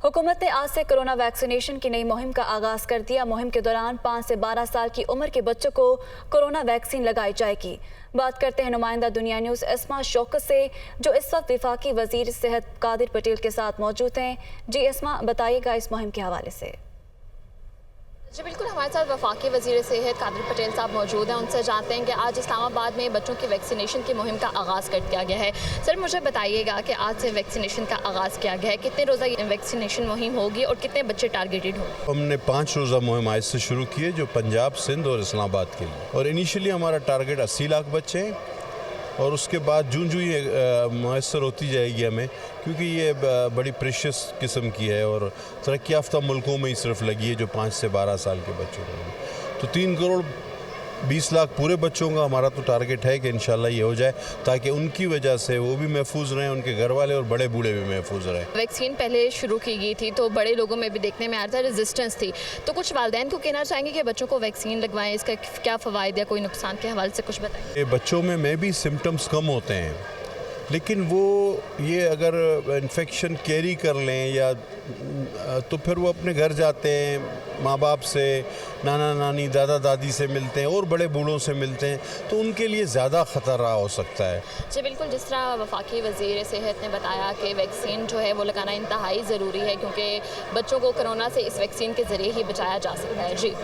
हुकूमत ने आज से कोरोना वैक्सीनेशन की नई मुहिम का आगाज कर दिया। मुहिम के दौरान 5 से 12 साल की उम्र के बच्चों को कोरोना वैक्सीन लगाई जाएगी। बात करते हैं नुमाइंदा दुनिया न्यूज़ एस्मा शौकत से, जो इस वक्त वफाकी वजीर सेहत कादिर पटेल के साथ मौजूद हैं। जी एस्मा, बताइएगा इस मुहिम के हवाले से। जी बिल्कुल, हमारे साथ वफाकी वज़ीर सेहत कादिर पटेल साहब मौजूद हैं। उनसे जानते हैं कि आज इस्लामाबाद में बच्चों की वैक्सीनेशन की मुहिम का आगाज़ कर दिया गया है। सर, मुझे बताइएगा कि आज से वैक्सीनेशन का आगाज़ किया गया है, कितने रोज़ा ये वैक्सीनेशन मुहिम होगी और कितने बच्चे टारगेटेड होंगे? हमने 5 रोज़ा मुहिम आज से शुरू की है, जो पंजाब, सिंध और इस्लामाबाद के लिए। और इनिशियली हमारा टारगेट 80 लाख बच्चे हैं और उसके बाद जूं ये मैसर होती जाएगी हमें, क्योंकि ये बड़ी प्रेशियस किस्म की है और तरक्की याफ्ता मुल्कों में ही सिर्फ लगी है जो 5 से 12 साल के बच्चों को। तो 3 करोड़ 20 लाख पूरे बच्चों का हमारा तो टारगेट है कि इंशाल्लाह ये हो जाए, ताकि उनकी वजह से वो भी महफूज रहें, उनके घर वाले और बड़े बूढ़े भी महफूज रहें। वैक्सीन पहले शुरू की गई थी तो बड़े लोगों में भी देखने में आ रहा था रेजिस्टेंस थी, तो कुछ वालिदैन को कहना चाहेंगे कि बच्चों को वैक्सीन लगवाएं, इसका क्या फ़वाइद या कोई नुकसान के हवाले से कुछ बताएं। बच्चों में भी सिम्टम्स कम होते हैं, लेकिन वो ये अगर इन्फेक्शन कैरी कर लें या तो फिर वो अपने घर जाते हैं, माँ बाप से, नाना नानी, दादा दादी से मिलते हैं और बड़े बूढ़ों से मिलते हैं, तो उनके लिए ज़्यादा ख़तरा हो सकता है। जी बिल्कुल, जिस तरह वफाकी वज़ीर सेहत ने बताया कि वैक्सीन जो है वो लगाना इंतहाई ज़रूरी है, क्योंकि बच्चों को कोरोना से इस वैक्सीन के ज़रिए ही बचाया जा सकता है। जी।